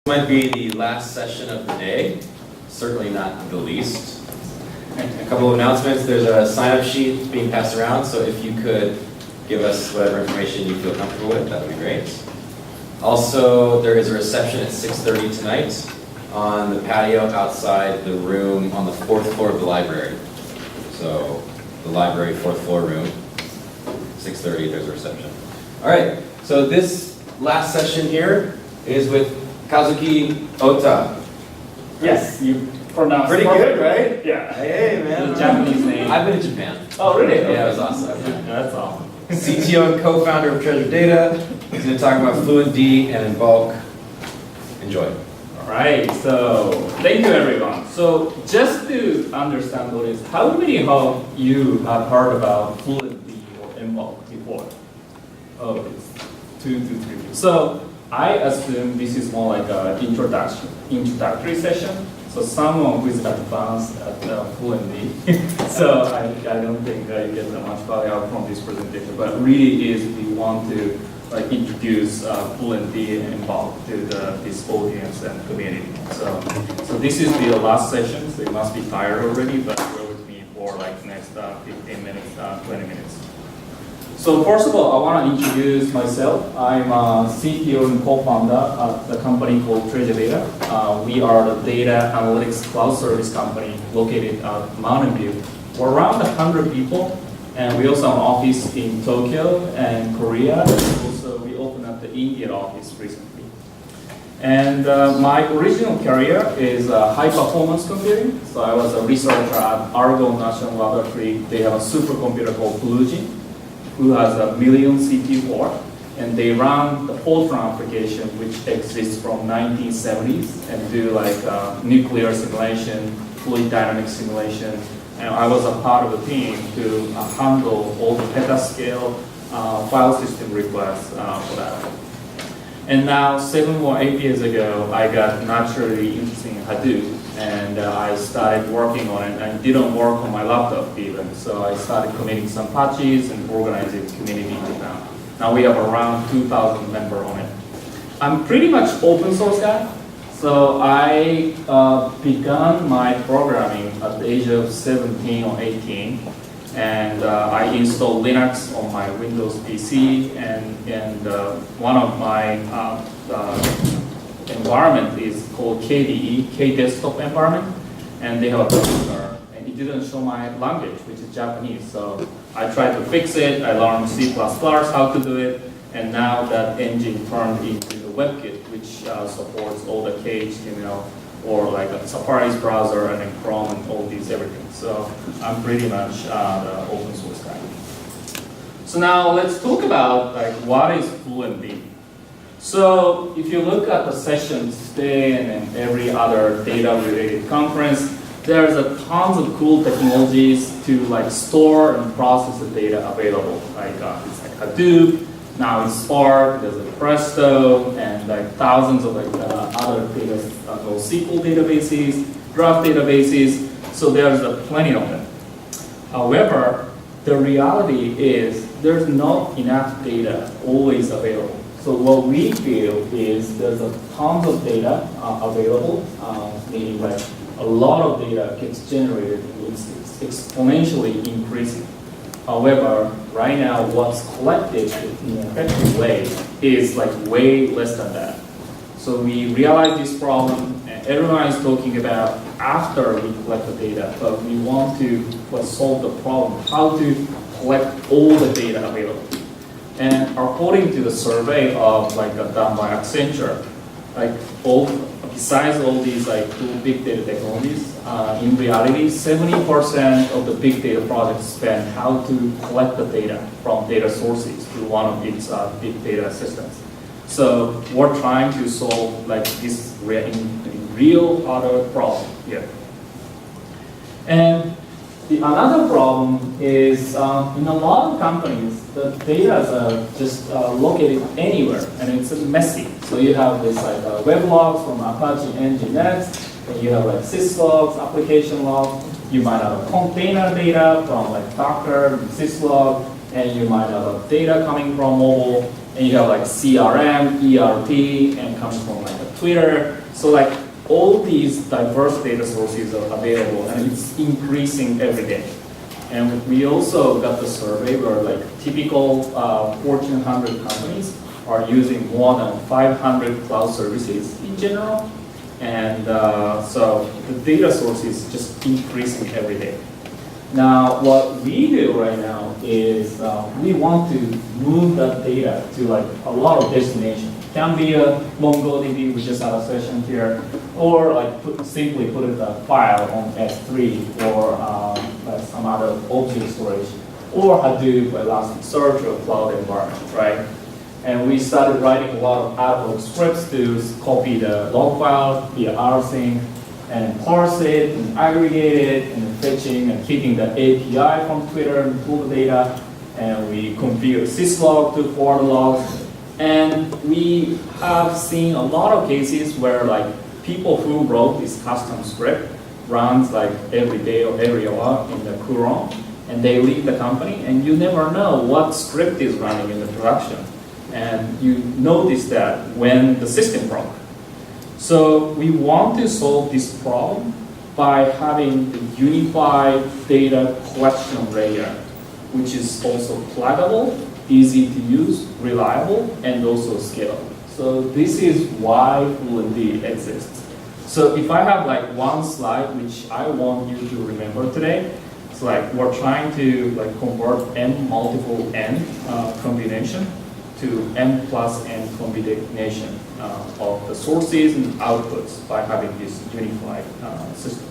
Might be the last session of the day, certainly not the least. A couple of announcements. There's a sign-up sheet being passed around, so if you could give us whatever information you feel comfortable with, that would be great. Also, there is a reception at 6:30 tonight on the patio outside the room on the 4th floor of the library. So, the library 4th floor room, 6:30, there's a reception. All right, so this last session here is with Kazuki Ohta. Yes, you pronounced Pretty perfect. good, right? Yeah. Hey, man. The Japanese name. I've been to Japan. Oh, really? Yeah, it was awesome. That's awesome. CTO and co-founder of Treasure Data. He's going to talk about Fluentd and Embulk. Enjoy. All right, so thank you everyone. So just to understand what is, how many of you have heard about Fluentd or Embulk before? Oh, it's 2 to 3. So I assume this is more like an introductory session. So someone who is advanced at Fluentd. So I don't think you get that much value out from this presentation. But really is we want to introduce Fluentd and Embulk to this audience and community. So this is the last session. So you must be tired already, but bear with me for next 15 minutes, 20 minutes. So first of all, I want to introduce myself. I'm a CTO and co-founder at the company called Treasure Data. We are the data analytics cloud service company located at Mountain View. We're around 100 people, and we also have an office in Tokyo and Korea. Also, we opened up the Indian office recently. And my original career is high performance computing. So I was a researcher at Argonne National Laboratory. They have a supercomputer called BlueGene, who has a million CPU core, and they run the Fortran application, which exists from 1970s, and do nuclear simulation, fluid dynamics simulation. And I was a part of the team to handle all the petascale file system requests for that. And now, 7 or 8 years ago, I got naturally interested in Hadoop, and I started working on it, and didn't work on my laptop even. So I started committing some patches and organizing community in Japan. Now we have around 2,000 members on it. I'm pretty much open source guy. So I began my programming at the age of 17 or 18. And I installed Linux on my Windows PC, and one of my environment is called KDE, K-Desktop environment, and they have a computer, and it didn't show my language, which is Japanese. So I tried to fix it. I learned C++, how to do it, and now that engine turned into the WebKit, which supports all the KHTML, or a Safari's browser, and then Chrome, and all these everything. So I'm pretty much the open source guy. So now let's talk about what is Fluentd. So if you look at the sessions today and every other data-related conference, there's a tons of cool technologies to store and process the data available. It's Hadoop, now it's Spark, there's Presto, and thousands of other data, SQL databases, graph databases. So there's plenty of them. However, the reality is there's not enough data always available. So what we feel is there's tons of data available, meaning a lot of data gets generated, it's exponentially increasing. However, right now what's collected in an effective way is way less than that. So we realize this problem, and everyone is talking about after we collect the data, but we want to solve the problem, how to collect all the data available. And according to the survey of done by Accenture, besides all these cool big data technologies, in reality, 70% of the big data projects spend how to collect the data from data sources to one of its big data systems. So we're trying to solve this real other problem here. And another problem is in a lot of companies, the data is just located anywhere, and it's messy. So you have this web logs from Apache Nginx, and you have syslogs, application logs. You might have container data from Docker, syslog, and you might have data coming from mobile, and you have CRM, ERP, and coming from Twitter. So like all these diverse data sources are available, and it's increasing every day. And we also got the survey where like typical Fortune 100 companies are using more than 500 cloud services in general. And so the data source is just increasing every day. Now, what we do right now is we want to move that data to like a lot of destinations. Can be a Mongodb, we just had a session here, or like simply put it a file on S3 or some other object storage, or Hadoop, Elasticsearch, or cloud environment, right? And we started writing a lot of ad hoc scripts to copy the log file via rsync and parse it and aggregate it and fetching and feeding the API from Twitter and pull the data. And we configure syslog to forward logs. And we have seen a lot of cases where like people who wrote this custom script runs like every day or every hour in the cron, and they leave the company, and you never know what script is running in the production. And you notice that when the system broke. So we want to solve this problem by having a unified data collection layer, which is also pluggable, easy to use, reliable, and also scalable. So this is why Fluentd exists. So if I have like one slide which I want you to remember today, it's like we're trying to like convert n multiple n combination to m plus n combination of the sources and outputs by having this unified system.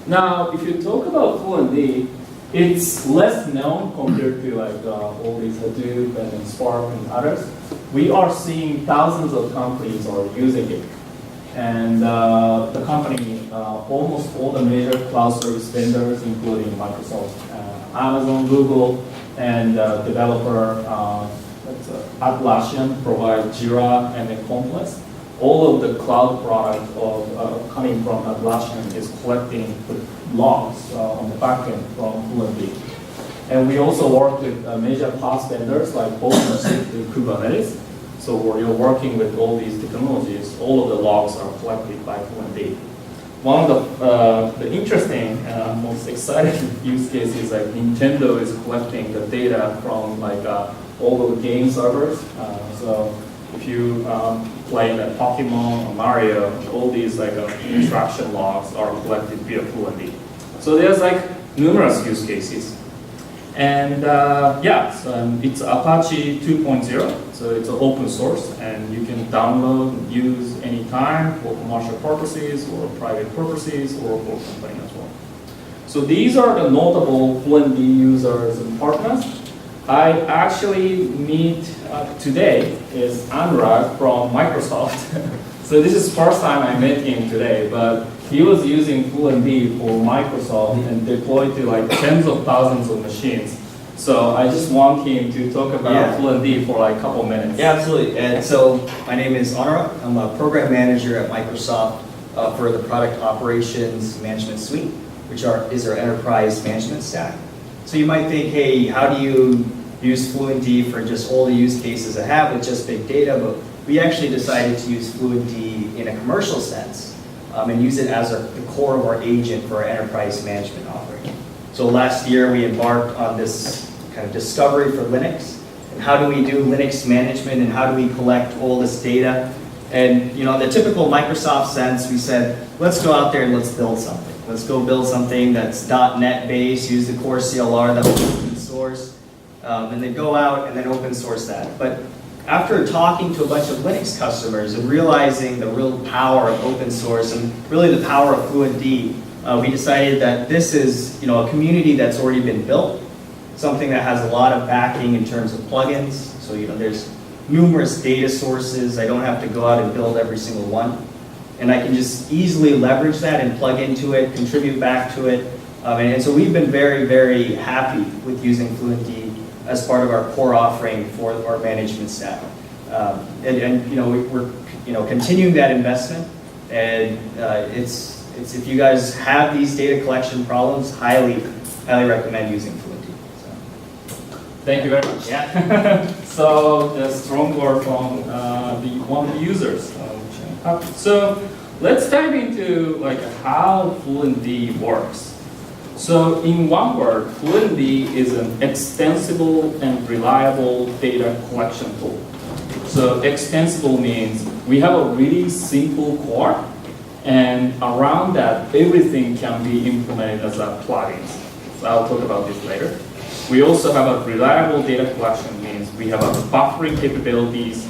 Now, if you talk about Fluentd, it's less known compared to like all these Hadoop and Spark and others. We are seeing thousands of companies are using it. And the company, almost all the major cloud service vendors, including Microsoft, Amazon, Google, and developer Atlassian provide Jira and then Confluence. All of the cloud product of coming from Atlassian is collecting the logs on the backend from Fluentd. And we also work with major PaaS vendors like OpenShift and Kubernetes. So where you're working with all these technologies, all of the logs are collected by Fluentd. One of the interesting, most exciting use cases is like Nintendo is collecting the data from like all of the game servers. So if you play the Pokemon or Mario, all these like interaction logs are collected via Fluentd. So there's like numerous use cases. And yeah, so it's Apache 2.0, so it's an open source, and you can download and use anytime for commercial purposes or private purposes or for company as well. So these are the notable Fluentd users and partners. I actually meet today is Anurag from Microsoft. So this is first time I met him today, but he was using Fluentd for Microsoft and deployed to like tens of thousands of machines. So I just want him to talk about Fluentd for like a couple minutes. Yeah, absolutely. And so my name is Anurag. I'm a program manager at Microsoft for the product operations management suite, which is our enterprise management stack. So you might think, hey, how do you use Fluentd for just all the use cases I have with just big data? But we actually decided to use Fluentd in a commercial sense and use it as the core of our agent for our enterprise management offering. So last year we embarked on this kind of discovery for Linux. And how do we do Linux management and how do we collect all this data? And you know, in the typical Microsoft sense, we said, let's go out there and let's build something. Let's go build something that's .NET based, use the core CLR that was open source, and then go out and then open source that. But after talking to a bunch of Linux customers and realizing the real power of open source and really the power of Fluentd, we decided that this is, you know, a community that's already been built, something that has a lot of backing in terms of plugins. So you know, there's numerous data sources. I don't have to go out and build every single one. And I can just easily leverage that and plug into it, contribute back to it. And so we've been very, very happy with using Fluentd as part of our core offering for our management stack. And you know, we're continuing that investment. And it's if you guys have these data collection problems, highly recommend using Fluentd. Thank you very much. Yeah. So the strong word from one of the users, which So let's dive into like how Fluentd works. So in one word, Fluentd is an extensible and reliable data collection tool. So extensible means we have a really simple core, and around that, everything can be implemented as a plugins. So I'll talk about this later. We also have a reliable data collection, means we have a buffering capabilities,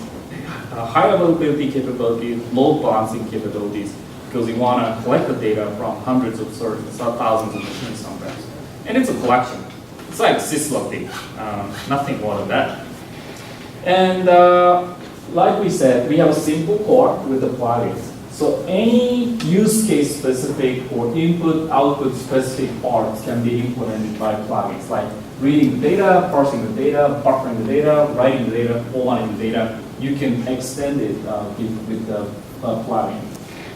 high availability capabilities, load balancing capabilities, because we want to collect the data from hundreds of sources, thousands of machines sometimes. And it's a collection. It's like syslog, nothing more than that. And like we said, we have a simple core with the plugins. So any use case specific or input output specific parts can be implemented by plugins, like reading the data, parsing the data, buffering the data, writing the data, formatting the data. You can extend it with the plugin.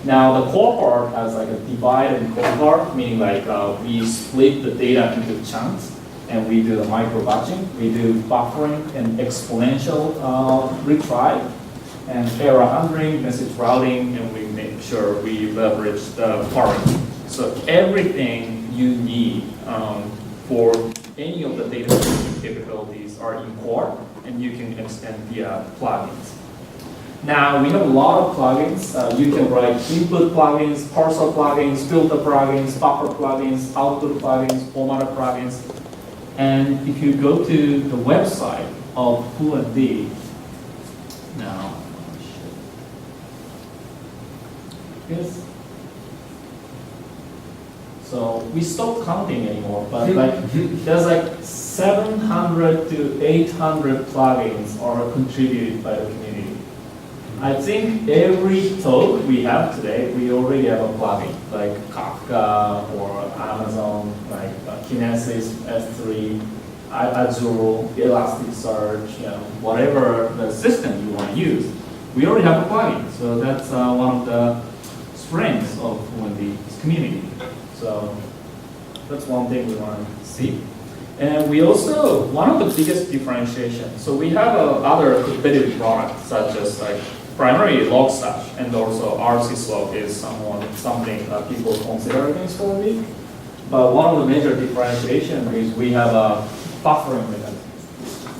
Now the core part has like a divide and conquer part, meaning like we split the data into chunks and we do the micro batching. We do buffering and exponential retry and error handling, message routing, and we make sure we leverage the parent. So everything you need for any of the data capabilities are in core, and you can extend via plugins. Now, we have a lot of plugins. You can write input plugins, parser plugins, filter plugins, buffer plugins, output plugins, formatter plugins. And if you go to the website of Fluentd, now, yes. So we stopped counting anymore, but like there's like 700 to 800 plugins are contributed by the community. I think every talk we have today, we already have a plugin, like Kafka or Amazon, like Kinesis, S3, Azure, Elasticsearch, whatever the system you want to use. We already have a plugin, so that's one of the strengths of Fluentd's community. So that's one thing we want to see. And we also, one of the biggest differentiations, so we have other competitive products such as like primary Logstash and also rsyslog is something that people consider against Fluentd. But one of the major differentiations is we have a buffering mechanism.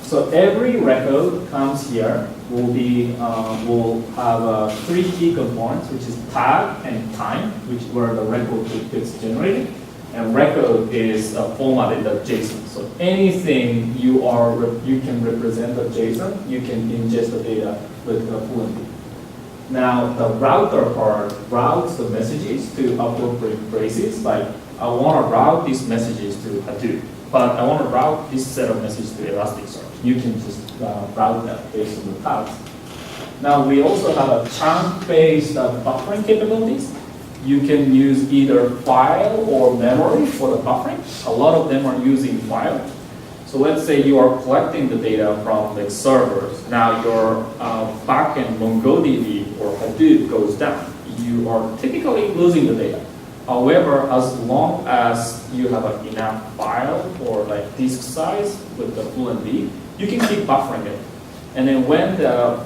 So every record comes here will have three key components, which is tag and time, which where the record gets generated, and record is formatted as JSON. So anything you can represent as JSON, you can ingest the data with Fluentd. Now the router part routes the messages to appropriate places. Like I want to route these messages to Hadoop, but I want to route this set of messages to Elasticsearch. You can just route that based on the tags. Now we also have a chunk-based buffering capabilities. You can use either file or memory for the buffering. A lot of them are using file. So let's say you are collecting the data from the servers. Now your backend Mongodb or Hadoop goes down. You are typically losing the data. However, as long as you have enough file or like disk size with the Fluentd, you can keep buffering it. And then when the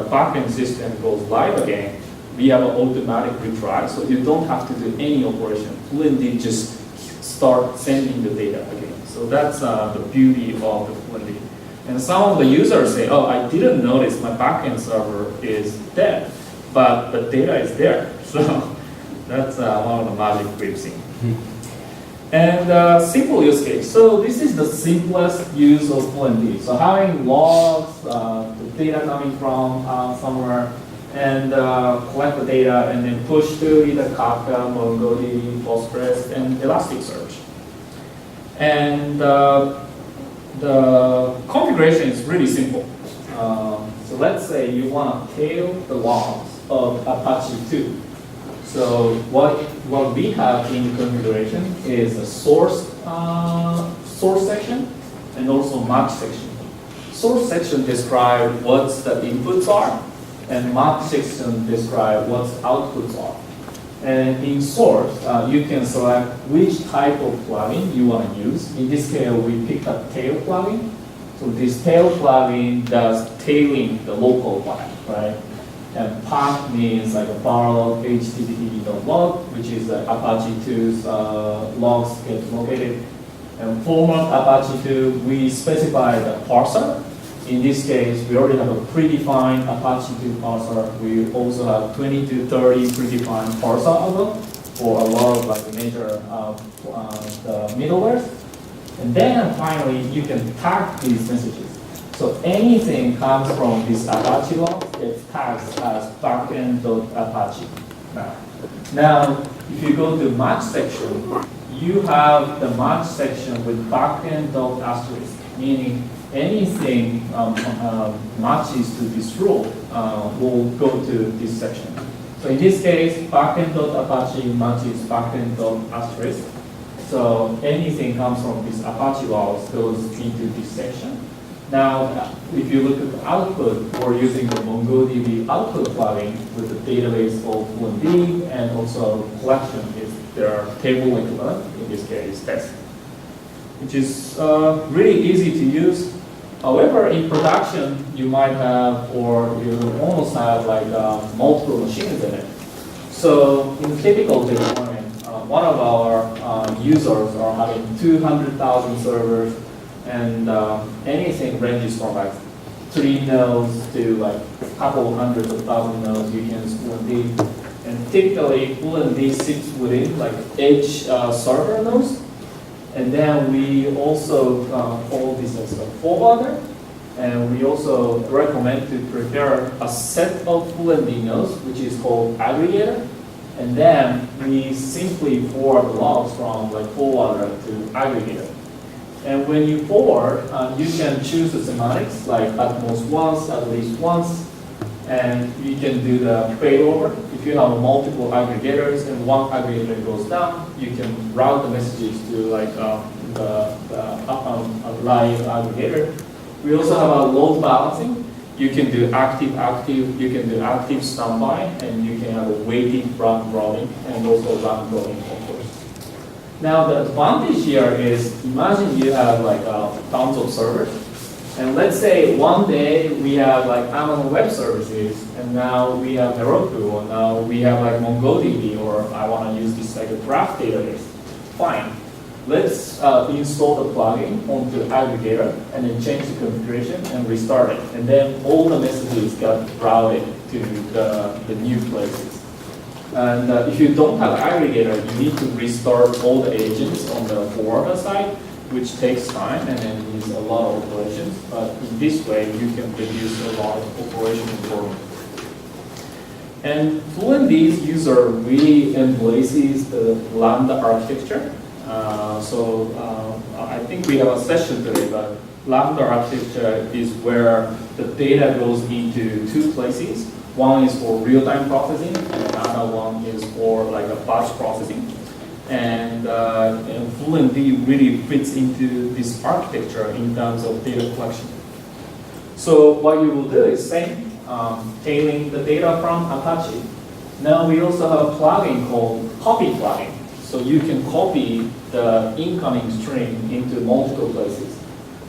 backend system goes live again, we have an automatic retry, so you don't have to do any operation. Fluentd just start sending the data again. So that's the beauty of the Fluentd. And some of the users say, oh, I didn't notice my backend server is dead, but the data is there. So that's one of the magic we've seen. And simple use case. So this is the simplest use of Fluentd. So having logs, the data coming from somewhere, and collect the data and then push to either Kafka, Mongodb, Postgres, and Elasticsearch. And the configuration is really simple. So let's say you want to tail the logs of Apache 2. So what we have in configuration is a source section and also match section. Source section describes what the inputs are, and match section describes what outputs are. And in source, you can select which type of plugin you want to use. In this case, we picked a tail plugin. So this tail plugin does tailing the local file, right? And path means like a parallel http.log, which is the Apache 2's logs get located. And format Apache 2, we specify the parser. In this case, we already have a predefined Apache 2 parser. We also have 20 to 30 predefined parser algo for a lot of like major the middlewares. And then finally, you can tag these messages. So anything comes from this Apache log gets tagged as backend.apache. Now, if you go to match section, you have the match section with backend.asterisk, meaning anything matches to this rule will go to this section. So in this case, backend.apache matches backend.asterisk. So anything comes from this Apache logs goes into this section. Now, if you look at the output, we're using the Mongodb output plugin with the database of Fluentd and also collection is their table equivalent, in this case, test, which is really easy to use. However, in production, you might have, or you almost have like multiple machines in it. So in typical deployment, one of our users are having 200,000 servers, and anything ranges from like 3 nodes to like a couple hundreds of thousand nodes you can use Fluentd. And typically, Fluentd sits within like edge server nodes. And then we also call this as a forwarder. And we also recommend to prepare a set of Fluentd nodes, which is called aggregator. And then we simply forward the logs from like forwarder to aggregator. And when you forward, you can choose the semantics, like at most once, at least once, and you can do the failover. If you have multiple aggregators and one aggregator goes down, you can route the messages to like the live aggregator. We also have a load balancing. You can do active, you can do active standby, and you can have a waiting run rolling, and also run rolling, of course. Now the advantage here is, imagine you have like tons of servers, and let's say one day we have like Amazon Web Services, and now we have Heroku, or now we have like MongoDB, or I want to use this like a graph database. Fine. Let's install the plugin onto the aggregator, and then change the configuration and restart it. And then all the messages got routed to the new places. And if you don't have aggregator, you need to restart all the agents on the forwarder side, which takes time and then needs a lot of operations. But in this way, you can reduce a lot of operation performance. And Fluentd's user really embraces the Lambda architecture. I think we have a session today, but Lambda architecture is where the data goes into 2 places. One is for real-time processing, and another one is for like a batch processing. And Fluentd really fits into this architecture in terms of data collection. So what you will do is same, tailing the data from Apache. Now we also have a plugin called copy plugin. So you can copy the incoming string into multiple places.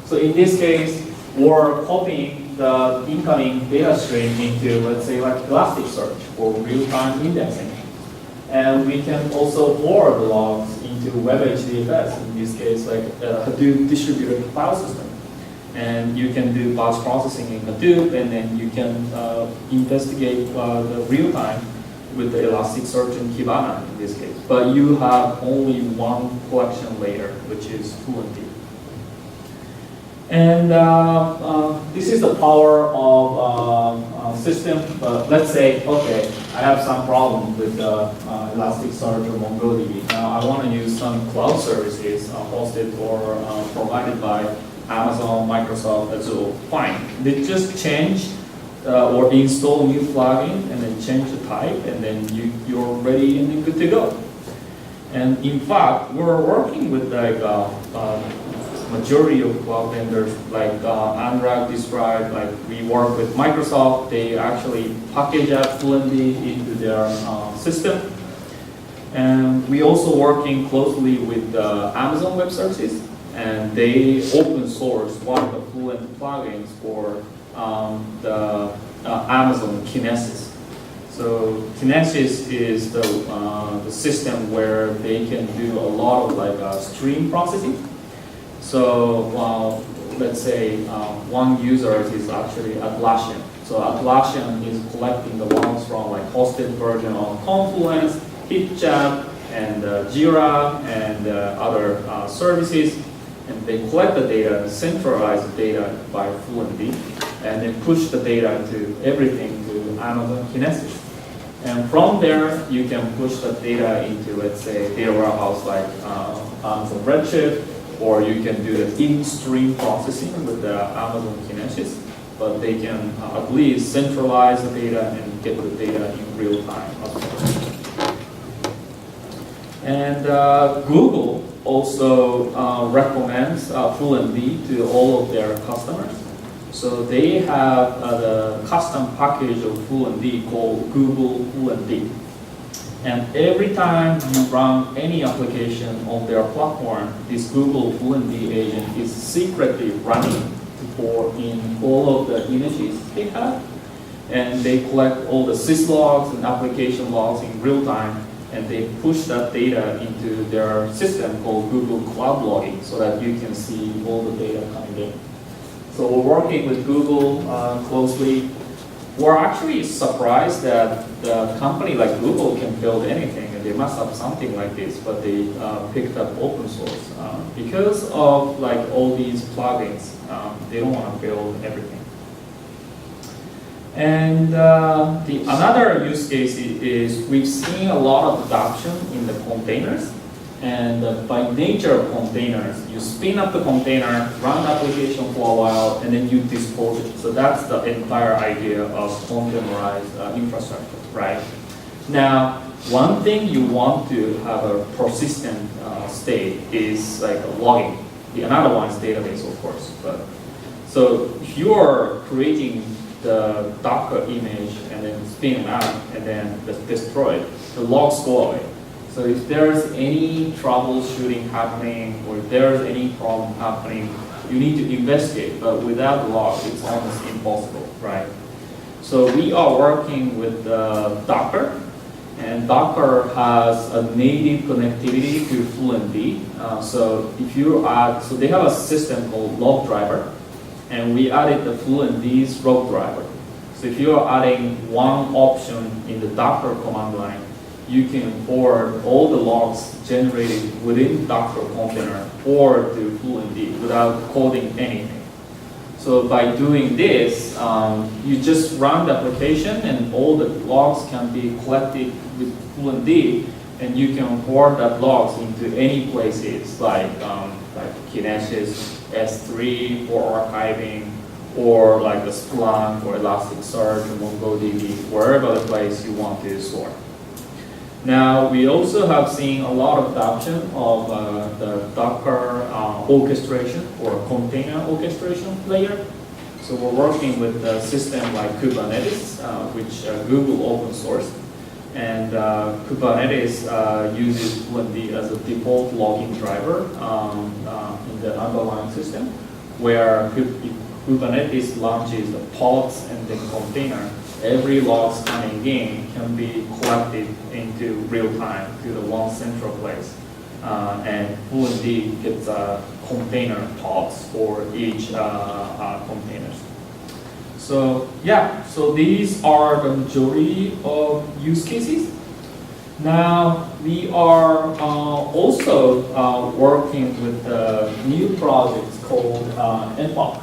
So in this case, we're copying the incoming data stream into, let's say, like Elasticsearch for real-time indexing. And we can also forward the logs into WebHDFS, in this case, like Hadoop distributed file system. And you can do batch processing in Hadoop, and then you can investigate the real-time with the Elasticsearch and Kibana in this case. But you have only one collection layer, which is Fluentd. And this is the power of system. But let's say, okay, I have some problem with Elasticsearch or MongoDB. Now I want to use some cloud services hosted or provided by Amazon, Microsoft, Azure. Fine. They just change or install new plugin and then change the type, and then you're ready and then good to go. And in fact, we're working with like majority of cloud vendors, like Anurag described, like we work with Microsoft. They actually package up Fluentd into their system. And we also working closely with Amazon Web Services, and they open source one of the Fluent plugins for the Amazon Kinesis. So Kinesis is the system where they can do a lot of like stream processing. So let's say one user is actually Atlassian. So Atlassian is collecting the logs from like hosted version of Confluence, HitChat, and Jira, and other services. And they collect the data, centralize the data by Fluentd, and then push the data to everything to Amazon Kinesis. And from there, you can push the data into, let's say, data warehouse like Amazon Redshift, or you can do the in-stream processing with the Amazon Kinesis. But they can at least centralize the data and get the data in real time as well. And Google also recommends Fluentd to all of their customers. So they have the custom package of Fluentd called Google Fluentd. And every time you run any application on their platform, this Google Fluentd agent is secretly running for in all of the images they have. And they collect all the syslogs and application logs in real time, and they push that data into their system called Google Cloud Logging so that you can see all the data coming in. So we're working with Google closely. We're actually surprised that the company like Google can build anything, and they must have something like this, but they picked up open source. Because of like all these plugins, they don't want to build everything. And another use case is we've seen a lot of adoption in the containers. And by nature of containers, you spin up the container, run the application for a while, and then you dispose it. So that's the entire idea of containerized infrastructure, right? Now, one thing you want to have a persistent state is like logging. Another one is database, of course. So if you are creating the Docker image and then spin it out and then just destroy it, the logs go away. So if there's any troubleshooting happening or if there's any problem happening, you need to investigate. But without logs, it's almost impossible, right? So we are working with Docker, and Docker has a native connectivity to Fluentd. So if you add, so they have a system called log driver, and we added the Fluentd's log driver. So if you are adding one option in the Docker command line, you can forward all the logs generated within Docker container or to Fluentd without coding anything. So by doing this, you just run the application and all the logs can be collected with Fluentd, and you can forward that logs into any places like Kinesis, S3 for archiving, or like the Splunk or Elasticsearch or Mongodb, wherever the place you want to store. Now, we also have seen a lot of adoption of the Docker orchestration or container orchestration layer. So we're working with a system like Kubernetes, which Google open sourced. And Kubernetes uses Fluentd as a default logging driver in the underlying system, where Kubernetes launches the pods and the container. Every logs coming in can be collected into real time to the one central place. And Fluentd gets container pods for each containers. So yeah, so these are the majority of use cases. Now we are also working with new projects called Embulk.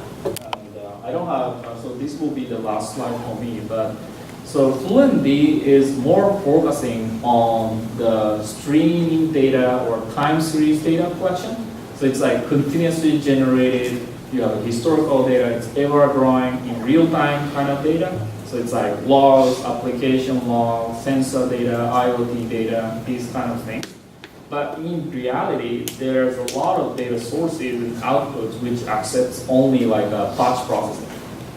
I don't have, so this will be the last slide for me, but so Fluentd is more focusing on the streaming data or time series data collection. So it's like continuously generated, you have historical data, it's ever growing in real time kind of data. So it's like logs, application logs, sensor data, IoT data, these kind of things. But in reality, there's a lot of data sources and outputs which accepts only like a batch processing.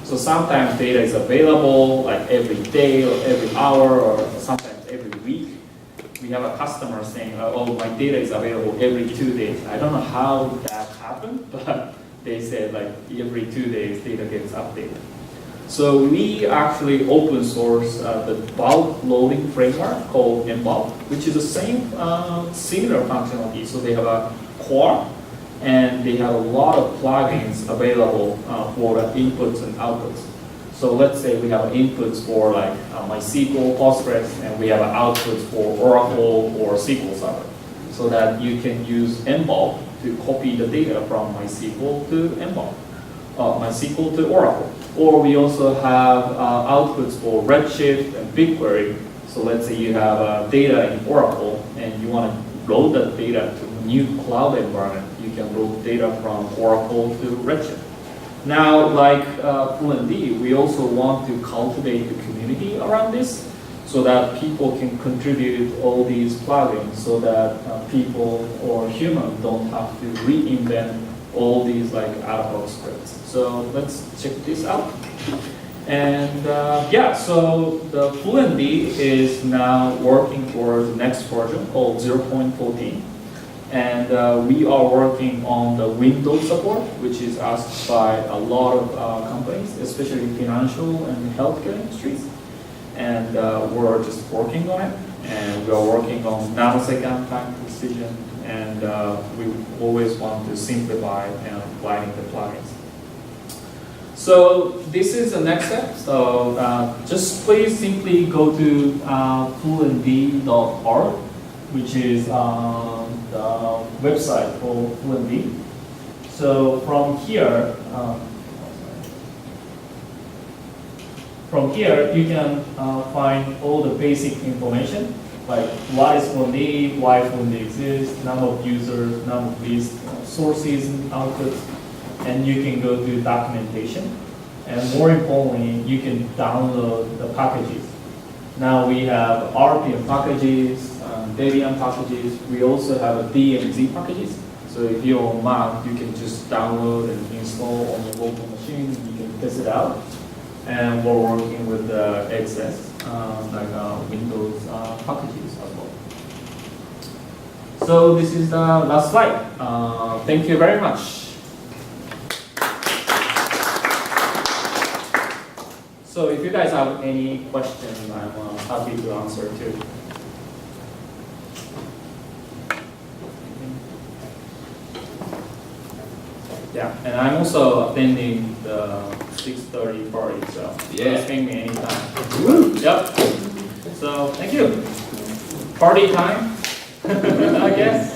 So sometimes data is available like every day or every hour or sometimes every week. We have a customer saying, oh, my data is available every 2 days. I don't know how that happened, but they said like every 2 days data gets updated. So we actually open source the bulk loading framework called Embulk, which is the same similar functionality. So they have a core, and they have a lot of plugins available for the inputs and outputs. So let's say we have inputs for like MySQL, Postgres, and we have outputs for Oracle or SQL Server. So that you can use Embulk to copy the data from MySQL to Embulk, MySQL to Oracle. Or we also have outputs for Redshift and BigQuery. So let's say you have data in Oracle and you want to load that data to a new cloud environment. You can load data from Oracle to Redshift. Now, like Fluentd, we also want to cultivate the community around this so that people can contribute all these plugins so that people or humans don't have to reinvent all these like ad hoc scripts. So let's check this out. And yeah, so the Fluentd is now working towards the next version called 0.14. And we are working on the Windows support, which is asked by a lot of companies, especially financial and healthcare industries. And we're just working on it. And we are working on nanosecond time precision. And we always want to simplify and applying the plugins. So this is the next step. So just please simply go to fluentd.org, which is the website for Fluentd. So from here you can find all the basic information, like what is Fluentd, why Fluentd exists, number of users, number of lists, sources and outputs, and you can go to documentation. And more importantly, you can download the packages. Now we have RPM packages, Debian packages. We also have DMZ packages. So if you're on Mac, you can just download and install on your local machine. You can test it out. And we're working with the XS, like Windows packages as well. So this is the last slide. Thank you very much. So if you guys have any questions, I'm happy to answer too. Yeah, and I'm also attending the 6:30 party, so just ping me anytime. Woo. Yep. So thank you. Party time, I guess.